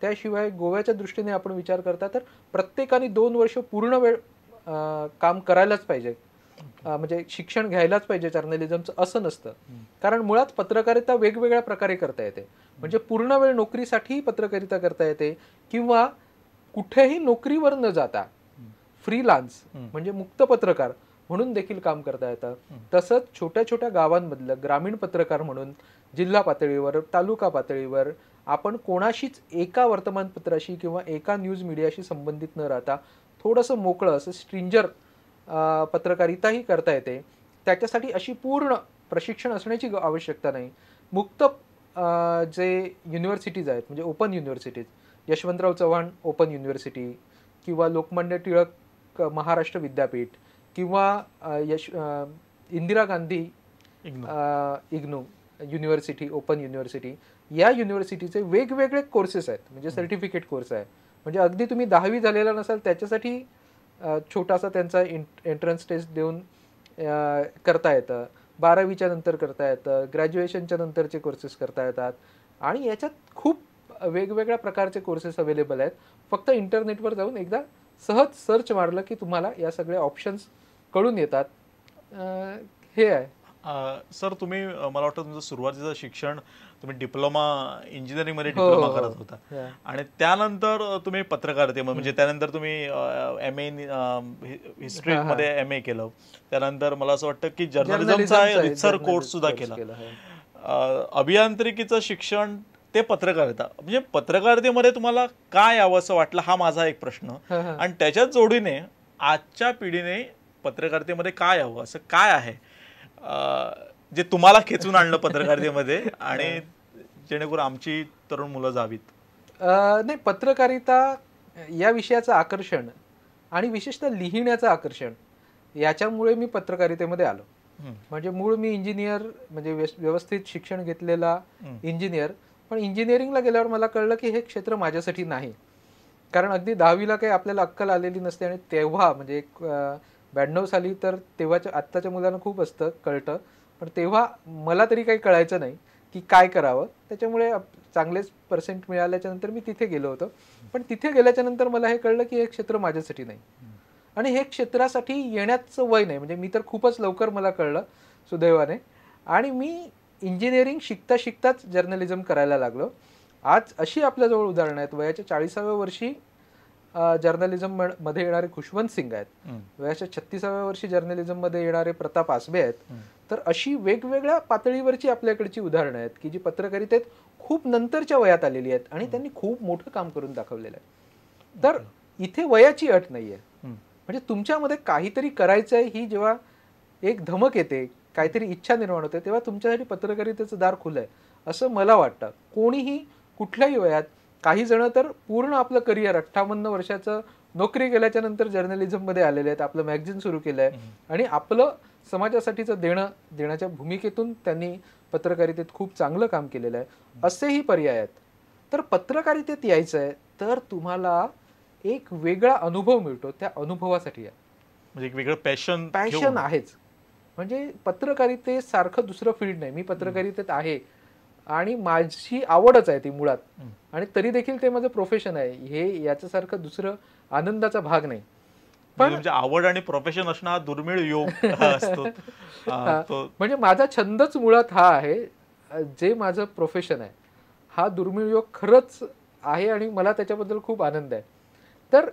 त्याशिवाय गोव्याच्या दृष्टीने आपण विचार करता तर प्रत्येकाने 2 वर्ष पूर्ण वेळ काम करायलाच पाहिजे, म्हणजे शिक्षण घ्यायलाच पाहिजे जर्नलिझमचं असं नसतं. कारण मुळात पत्रकारिता वेगवेगळ्या प्रकारे करता येते. म्हणजे पूर्ण वेळ नोकरीसाठी पत्रकारिता करता येते किंवा कुठेही नोकरीवर न जाता फ्रीलान्स म्हणजे मुक्त पत्रकार म्हणून देखील काम करता येतं. तसंच छोट्या छोट्या गावांमधलं ग्रामीण पत्रकार म्हणून जिल्हा पातळीवर, तालुका पातळीवर आपण कोणाशीच एका वर्तमानपत्राशी किंवा एका न्यूज मीडियाशी संबंधित न राहता थोडंसं मोकळं असं स्ट्रिंजर पत्रकारिताही करता येते. त्याच्यासाठी अशी पूर्ण प्रशिक्षण असण्याची आवश्यकता नाही. मुक्त जे युनिव्हर्सिटीज आहेत म्हणजे open universities, Yashwantrao Chavan open university किंवा लोकमान्य टिळक महाराष्ट्र विद्यापीठ किंवा Indira Gandhi IGNOU university open university, या युनिव्हर्सिटीचे वेगवेगळे कोर्सेस आहेत. म्हणजे सर्टिफिकेट कोर्स आहे. म्हणजे अगदी तुम्ही 10वी झालेला नसाल त्याच्यासाठी छोटासा त्यांचा एंट्रन्स टेस्ट देऊन करता येतं. 12वीच्या नंतर करता येतं. ग्रॅज्युएशनच्या नंतरचे कोर्सेस करता येतात. आणि याच्यात खूप वेगवेगळ्या प्रकारचे कोर्सेस अवेलेबल आहेत. फक्त इंटरनेटवर जाऊन एकदा सहज सर्च मारलं की तुम्हाला या सगळ्या ऑप्शन्स कळून येतात. हे आहे. सर तुम्ही मला वाटतं तुमचं सुरुवातीचं शिक्षण तुम्ही डिप्लोमा इंजिनिअरिंगमध्ये डिप्लोमा करत होता आणि त्यानंतर तुम्ही पत्रकारितेमध्ये म्हणजे त्यानंतर तुम्ही MA हिस्ट्रीमध्ये MA केलं. त्यानंतर मला असं वाटतं की जर्नलिझमचा रिसर्च कोर्स सुद्धा केला. अभियांत्रिकीचं शिक्षण ते पत्रकारिता म्हणजे पत्रकारितेमध्ये तुम्हाला काय यावं असं वाटलं हा माझा एक प्रश्न. आणि त्याच्याच जोडीने आजच्या पिढीने पत्रकारितेमध्ये काय यावं असं काय आहे जे तुम्हाला खेचून आणलं पत्रकारितेमध्ये आणि जेणेकरून आमची तरुण मुलं जावीत? नाही, पत्रकारिता या विषयाचं आकर्षण आणि विशेषतः लिहिण्याचं आकर्षण याच्यामुळे मी पत्रकारितेमध्ये आलो. म्हणजे मूळ मी इंजिनियर म्हणजे व्यवस्थित शिक्षण घेतलेला इंजिनियर, पण इंजिनिअरिंगला गेल्यावर मला कळलं की हे क्षेत्र माझ्यासाठी नाही. कारण अगदी 10वीला काही आपल्याला अक्कल आलेली नसते आणि तेव्हा म्हणजे 92 साली तर तेव्हाच्या आत्ताच्या मुलांना खूप असतं कळतं, पण तेव्हा मला तरी काही कळायचं नाही की काय करावं. त्याच्यामुळे चांगलेच पर्सेंट मिळाल्याच्या नंतर मी तिथे गेलो होतो. पण तिथे गेल्याच्या नंतर मला हे कळलं की हे क्षेत्र माझ्यासाठी नाही आणि हे क्षेत्रासाठी येण्याचं वय नाही. म्हणजे मी तर खूपच लवकर मला कळलं सुदैवाने आणि मी इंजिनिअरिंग शिकता शिकताच जर्नलिझम करायला लागलो. आज अशी आपल्याजवळ उदाहरणं आहेत. वयाच्या 40व्या वर्षी जर्नलिझम मध्ये येणारे खुशवंत सिंग आहेत, वयाच्या 36व्या वर्षी जर्नलिझम मध्ये येणारे प्रताप आसबे आहेत. तर अशी वेगवेगळ्या पातळीवरची आपल्याकडची उदाहरणं आहेत की जी पत्रकारितेत खूप नंतरच्या वयात आलेली आहेत आणि त्यांनी खूप मोठं काम करून दाखवलेलं आहे. तर इथे वयाची अट नाहीये. म्हणजे तुमच्यामध्ये काहीतरी करायचंय ही जेव्हा एक धमक येते, काहीतरी इच्छा निर्माण होते, तेव्हा तुमच्यासाठी पत्रकारितेचं दार खुलं आहे असं मला वाटतं. कोणीही कुठल्याही वयात, काही जण तर पूर्ण आपलं करिअर 58 वर्षाचं नोकरी केल्याच्या नंतर जर्नलिझममध्ये आलेले आहेत, आपलं मॅगझिन सुरू केलं आहे आणि आपलं समाजासाठीचं देण्याच्या भूमिकेतून त्यांनी पत्रकारितेत खूप चांगलं काम केलेलं आहे. असेही पर्याय आहेत. तर पत्रकारितेत यायचं आहे तर तुम्हाला एक वेगळा अनुभव मिळतो. त्या अनुभवासाठी आहे म्हणजे एक वेगळं पॅशन आहेच. म्हणजे पत्रकारितेसारखं दुसरं फील्ड नाही. मी पत्रकारितेत आहे आणि माझी आवडच आहे ती मुळात, आणि तरी देखील ते माझं प्रोफेशन आहे. हे याच्यासारखं दुसरं आनंदाचा भाग नाही. पण म्हणजे आवड आणि प्रोफेशन असणं हा दुर्मिळ योग असतो. म्हणजे माझा छंदच मुळात हा आहे, जे माझं प्रोफेशन आहे हा दुर्मिळ योग खरंच आहे आणि मला त्याच्याबद्दल खूप आनंद आहे. तर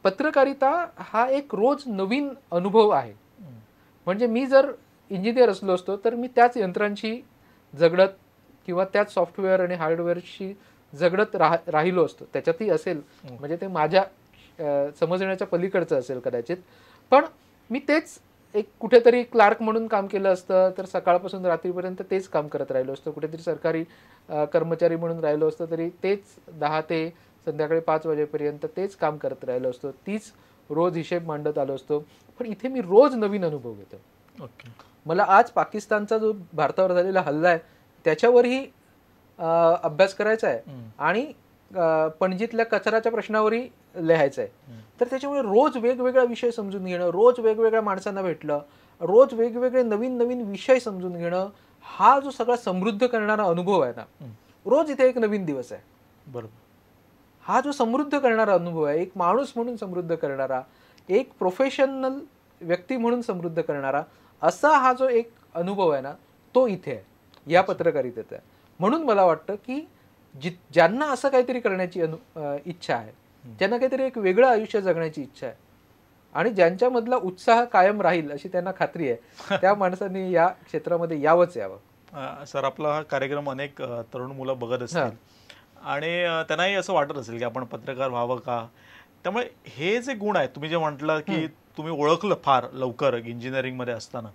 पत्रकारिता हा एक रोज नवीन अनुभव आहे. म्हणजे मी जर इंजिनियर असलो असतो तर मी त्याच यंत्रांशी झगडत किंवा त्याच सॉफ्टवेअर आणि हार्डवेअरशी झगडत राहिलो असतो. त्याच्यातही असेल म्हणजे ते माझ्या समजण्याच्या पलीकडचं असेल कदाचित, पण मी तेच एक कुठेतरी क्लार्क म्हणून काम केलं असतं तर सकाळपासून रात्रीपर्यंत तेच काम करत राहिलो असतो. कुठेतरी सरकारी कर्मचारी म्हणून राहिलो असतो तरी तेच 10 ते संध्याकाळी 5 वाजेपर्यंत तेच काम करत राहिलो असतो. तीच रोज हिशेब मांडत आलो असतो. पण इथे मी रोज नवीन अनुभव घेतो. मला आज पाकिस्तानचा जो भारतावर झालेला हल्ला आहे त्याच्यावरही अभ्यास करायचा आहे आणि पणजीतल्या कचऱ्याच्या प्रश्नावरही लिहायचं आहे. तर त्याच्यामुळे रोज वेगवेगळा विषय समजून घेणं, रोज वेगवेगळ्या माणसांना भेटलं, रोज वेगवेगळे नवीन नवीन विषय समजून घेणं, हा जो सगळा समृद्ध करणारा अनुभव आहे ना, रोज इथे एक नवीन दिवस आहे. बरोबर. हा जो समृद्ध करणारा अनुभव आहे, एक माणूस म्हणून समृद्ध करणारा, एक प्रोफेशनल व्यक्ती म्हणून समृद्ध करणारा असा हा जो एक अनुभव आहे ना, तो इथे आहे, या पत्रकारितेत आहे. म्हणून मला वाटतं की ज्यांना असं काहीतरी करण्याची इच्छा आहे, ज्यांना काहीतरी एक वेगळं आयुष्य जगण्याची इच्छा आहे आणि ज्यांच्यामधला उत्साह कायम राहील अशी त्यांना खात्री आहे, त्या माणसांनी या क्षेत्रामध्ये यावंच यावं. सर, आपला हा कार्यक्रम अनेक तरुण मुलं बघत असतील आणि त्यांनाही असं वाटत असेल की आपण पत्रकार व्हावं का. त्यामुळे हे जे गुण आहेत, तुम्ही जे म्हटलं की तुम्ही ओळखलं फार लवकर इंजिनिअरिंगमध्ये असताना,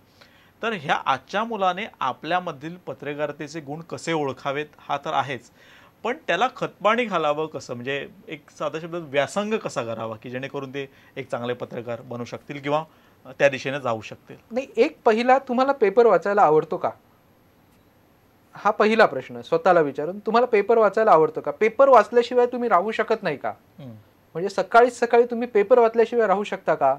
तर ह्या आजच्या मुलाने आपल्यामधील पत्रकारितेचे गुण कसे ओळखावेत हा तर आहेच, पण त्याला खतपाणी घालावं कसं, म्हणजे एक साधा शब्द व्यासंग कसा करावा की जेणेकरून ते एक चांगले पत्रकार बनू शकतील किंवा त्या दिशेने जाऊ शकतील. नाही, एक पहिला, तुम्हाला पेपर वाचायला आवडतो का, हा पहिला प्रश्न स्वतःला विचारून. तुम्हाला पेपर वाचायला आवडतो का? पेपर वाचल्याशिवाय तुम्ही राहू शकत नाही का? म्हणजे सकाळी तुम्ही पेपर वाचल्याशिवाय राहू शकता का?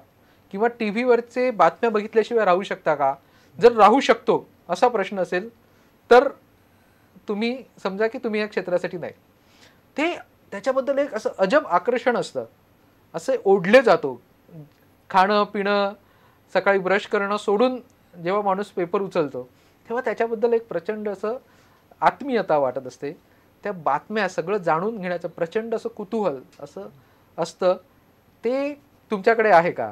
किंवा टीव्ही वरचे बातम्या बघितल्याशिवाय राहू शकता का? जर राहू शकतो असा प्रश्न असेल तर तुम्ही समजा की तुम्ही या क्षेत्रासाठी नाही. ते त्याच्याबद्दल एक असं अजब आकर्षण असतं, असे ओढले जातो. खाणं पिणं, सकाळी ब्रश करणं सोडून जेव्हा माणूस पेपर उचलतो तेव्हा त्याच्याबद्दल एक प्रचंड असं आत्मीयता वाटत असते. त्या बातम्या सगळं जाणून घेण्याचं प्रचंड असं कुतूहल असं असतं. ते तुमच्याकडे आहे का?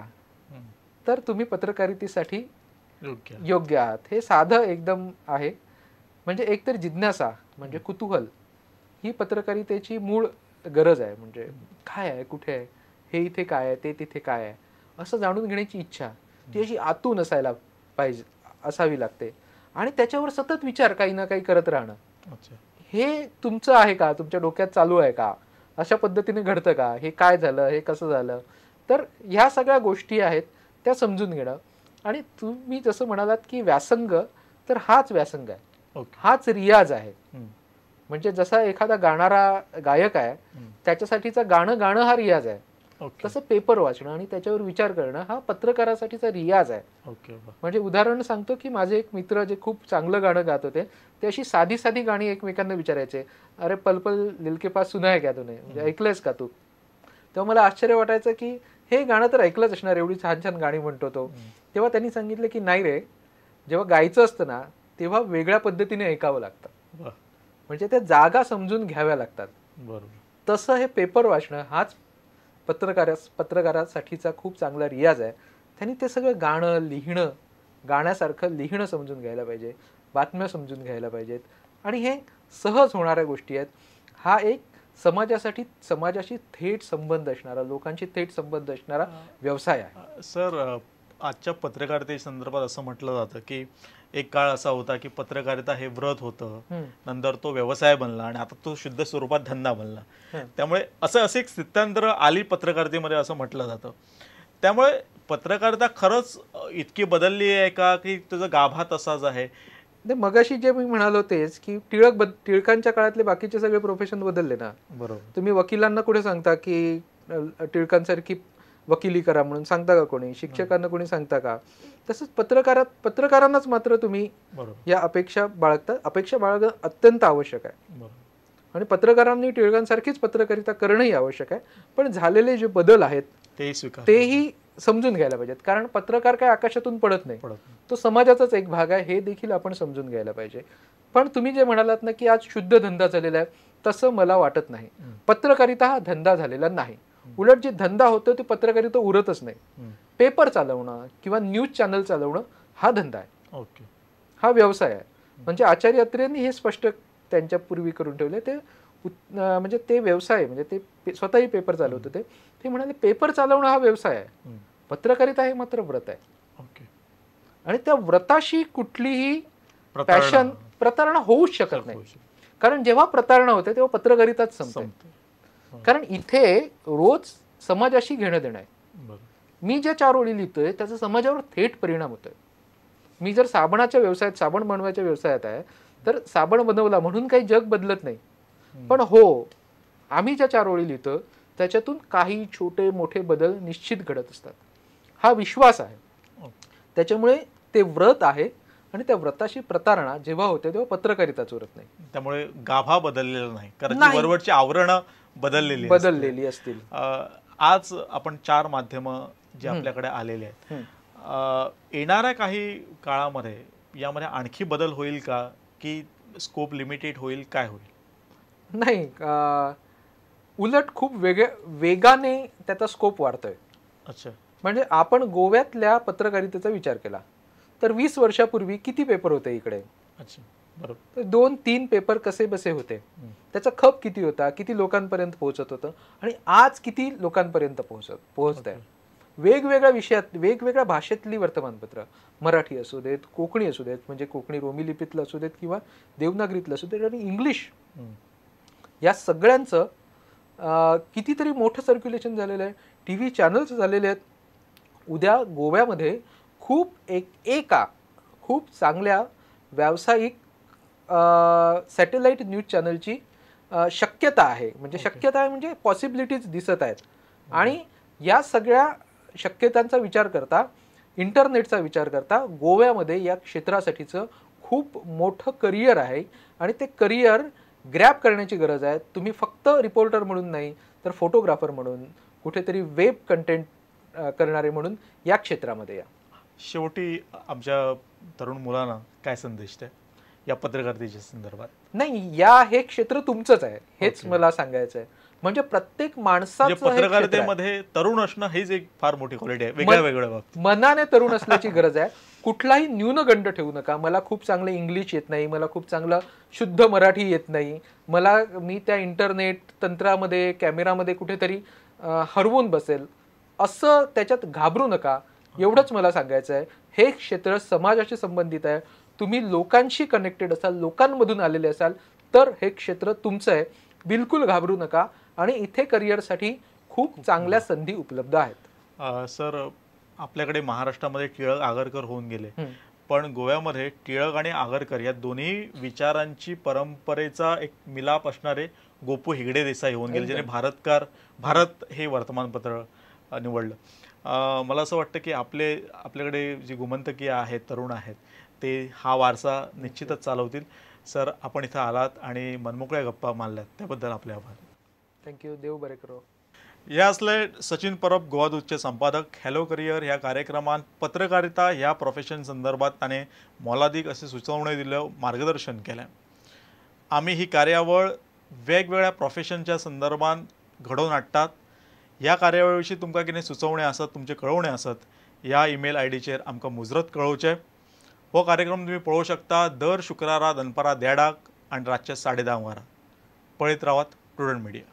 तर तुम्ही पत्रकारितेसाठी योग्य आहात. हे साधं एकदम आहे. म्हणजे एकतर जिज्ञासा म्हणजे कुतूहल ही पत्रकारितेची मूळ गरज आहे. म्हणजे काय आहे, कुठे आहे, हे इथे काय आहे, ते तिथे काय आहे, असं जाणून घेण्याची इच्छा ती अशी आतून असायला पाहिजे, असावी लागते. आणि त्याच्यावर सतत विचार काही ना काही करत राहणं, हे तुमचं आहे का, तुमच्या डोक्यात चालू आहे का, अशा पद्धतीने घडतं का, हे काय झालं, हे कसं झालं. तर ह्या सगळ्या गोष्टी आहेत त्या समजून घेणं. आणि तुम्ही जसं म्हणालात की व्यासंग, तर हाच व्यासंग आहे, हाच रियाज आहे. म्हणजे जसा एखादा गाणारा गायक आहे त्याच्यासाठीचा गाणं हा रियाज आहे, तसं पेपर वाचणं आणि त्याच्यावर विचार करणं हा पत्रकारासाठीचा रियाज आहे. म्हणजे उदाहरण सांगतो की माझे एक मित्र जे खूप चांगलं गाणं गात होते, ते अशी साधी साधी गाणी एकमेकांना विचारायचे, अरे पल पल दिल के पास सुना है क्या तूने, म्हणजे ऐकलंयस का तू. तेव्हा मला आश्चर्य वाटायचं की हे गाणं तर ऐकलंच असणार, एवढी छान छान गाणी म्हणतो तो. तेव्हा त्यांनी सांगितलं की नाही रे, जेव्हा गायचं असतं ना तेव्हा वेगळ्या पद्धतीने ऐकावं लागतं, म्हणजे त्या जागा समजून घ्याव्या लागतात. तसं हे पेपर वाचणं हाच पत्रकारासाठीचा खूप चांगला रियाज आहे. त्यांनी ते सगळं गाणं लिहिणं, गाण्यासारखं लिहिणं समजून घ्यायला पाहिजे, बातम्या समजून घ्यायला पाहिजेत. आणि हे सहज होणाऱ्या गोष्टी आहेत. हा एक समाजाशी थेट संबंध असणारा, लोकांशी थेट संबंध असणारा व्यवसाय आहे. सर, आजच्या पत्रकारिते संदर्भात असं म्हटलं जातं की एक काळ असा होता की पत्रकारिता हे व्रत होतं, नंतर तो व्यवसाय बनला आणि आता तो शुद्ध स्वरूपात धंदा बनला. त्यामुळे असं एक स्थित्यांतर आली पत्रकारितेमध्ये असं म्हटलं जातं. त्यामुळे पत्रकारिता खरंच इतकी बदलली आहे का की तुझा गाभा तसाच आहे? मगाशी जे मी म्हणालो तेच की टिळकांच्या काळातले बाकीचे सगळे प्रोफेशन बदलले ना. बरोबर. तुम्ही वकिलांना कुठे सांगता की टिळकांसारखी वकिली करा म्हणून सांगता का कोणी? शिक्षकांना कोणी सांगता का? तसंच पत्रकारांनाच मात्र तुम्ही या अपेक्षा बाळगता. अपेक्षा बाळगणं अत्यंत आवश्यक आहे आणि पत्रकारांनी टिळकांसारखीच पत्रकारिता करणंही आवश्यक आहे. पण झालेले जे बदल आहेत तेही समजून घ्यायला पाहिजेत, कारण पत्रकार काय आकाशातून पडत नाही, तो समाजाचाच एक भाग आहे, हे देखील आपण समजून घ्यायला पाहिजे. पण तुम्ही जे म्हणालात ना की आज शुद्ध धंदा झालेला आहे, तसं मला वाटत नाही. पत्रकारिता हा धंदा झालेला नाही. उलट जे धंदा होतो ते पत्रकारिता उरतच नाही. पेपर चालवणं किंवा न्यूज चॅनल चालवणं हा धंदा आहे, हा व्यवसाय आहे. म्हणजे आचार्य अत्रेंनी हे स्पष्ट त्यांच्या पूर्वी करून ठेवले. ते म्हणजे ते व्यवसाय, म्हणजे ते स्वतःही पेपर चालवत होते. ते म्हणाले पेपर चालवणं हा व्यवसाय आहे, पत्रकारिता हे मात्र व्रत आहे. आणि त्या व्रताशी कुठलीही प्रतारणा होऊच शकत नाही, कारण जेव्हा प्रतारणा होते तेव्हा पत्रकारिताच संपते. कारण इथे रोज समाजाशी घेणं देणं आहे. मी ज्या 4 ओळी लिहितोय त्याचा समाजावर थेट परिणाम होतोय. मी जर साबणाच्या व्यवसायात, साबण बनवायच्या व्यवसायात आहे, तर साबण बनवला म्हणून काही जग बदलत नाही. पण हो, आम्ही ज्या 4 ओळी लिहितो त्याच्यातून काही छोटे मोठे बदल निश्चित घडत असतात. हा विश्वास आहे. त्याच्यामुळे ते व्रत आहे आणि त्या व्रताशी प्रतारणा जेव्हा होते तेव्हा पत्रकारिताच उरत नाही. त्यामुळे गाभा बदललेला नाही, कारण नाही. वरवरची आवरणं बदललेली असतील. आज आपण 4 माध्यमं जे आपल्याकडे आलेले आहेत, येणाऱ्या काही काळामध्ये यामध्ये आणखी बदल होईल का, की स्कोप लिमिटेड होईल, काय होईल? नाही, उलट खूप वेगाने त्याचा स्कोप वाढतोय. अच्छा. म्हणजे आपण गोव्यातल्या पत्रकारितेचा विचार केला तर 20 वर्षापूर्वी किती पेपर होते इकडे? अच्छा, बरोबर. तर 2-3 पेपर कसे बसे होते, त्याचा खप किती होता, किती लोकांपर्यंत पोहोचत होतं, आणि आज किती लोकांपर्यंत पोहोचत आहे. वेगवेगळ्या विषयात वेगवेगळ्या भाषेतली वर्तमानपत्र, मराठी असू देत, कोकणी असू देत, म्हणजे कोकणी रोमी लिपीतलं असू देत किंवा देवनागरीतलं असू देत, आणि इंग्लिश, या सगळ्यांचं कितीतरी मोठं सर्क्युलेशन झालेलं आहे. TV चॅनल्स झालेले आहेत. उद्या गोव्यामध्ये खूप चांगल्या व्यावसायिक सॅटेलाइट न्यूज चॅनलची शक्यता आहे. म्हणजे पॉसिबिलिटीज दिसत आहेत. आणि या सगळ्या शक्यतांचा विचार करता, इंटरनेटचा विचार करता, गोव्यामध्ये या क्षेत्रासाठीचं खूप मोठं करिअर आहे आणि ते करिअर ग्रॅब करण्याची गरज आहे. तुम्ही फक्त रिपोर्टर म्हणून नाही तर फोटोग्राफर म्हणून, कुठेतरी वेब कंटेंट करणारे म्हणून या क्षेत्रामध्ये या. शेवटी आमच्या तरुण मुलांना काय संदेश द्या या पत्रकारितेच्या संदर्भात? नाही, हे क्षेत्र तुमचंच आहे, हेच मला सांगायचं आहे. म्हणजे प्रत्येक माणसाचं पत्रकारितेमध्ये तरुण असणं हीच एक फार मोठी क्वालिटी आहे. वेगळ्या मनाने तरुण असण्याची गरज आहे. कुठलाही न्यूनगंड ठेवू नका. मला खूप चांगलं इंग्लिश येत नाही, मला खूप चांगलं शुद्ध मराठी येत नाही, मी त्या इंटरनेट तंत्रामध्ये, कॅमेरामध्ये कुठेतरी हरवून बसेल, असं त्याच्यात घाबरू नका. एवढंच मला सांगायचं आहे. हे क्षेत्र समाजाशी संबंधित आहे. तुम्ही लोकांशी कनेक्टेड असाल, लोकांमधून आलेले असाल तर हे क्षेत्र तुमचं आहे. बिलकुल घाबरू नका. आणि इथे करिअरसाठी खूप चांगल्या संधी उपलब्ध आहेत. सर, आपल्याकडे महाराष्ट्रामध्ये टिळक आगरकर होऊन गेले, पण गोव्यामध्ये टिळक आणि आगरकर या दोन्ही विचारांची परंपरेचा एक मिलाप असणारे गोपू हेगडे देसाई होऊन गेले, ज्याने भारत हे वर्तमानपत्र निवडलं. मला असं वाटतं की आपल्याकडे जी गोमंतकीय आहेत, तरुण आहेत, ते हा वारसा निश्चितच चालवतील. सर, आपण इथं आलात आणि मनमोकळ्या गप्पा मारल्यात त्याबद्दल आपले आभार. थँक्यू. देव बरे करो. या असले सचिन परब, गोवादूतचे संपादक. हॅलो करिअर ह्या कार्यक्रमात पत्रकारिता ह्या प्रोफेशन संदर्भात त्याने मोलादीक असे सुचवणे दिलं, मार्गदर्शन केलं. आम्ही ही कार्यावळ वेगवेगळ्या प्रोफेशनच्या संदर्भात घडवून हाडटात. ह्या कार्यावळीविषयी तुमकां कितें सुचोवणे आसत, तुमचे कळवणे आसत, ह्या ईमेल आयडीचेर आमकां मुजरत कळोवचें. हो कार्यक्रम तुम्ही पळोवंक शकता दर शुक्रारा दनपारां 1:30 आणि रातचे 10:30 वरां. पळयत रावात प्रुडंट मिडिया.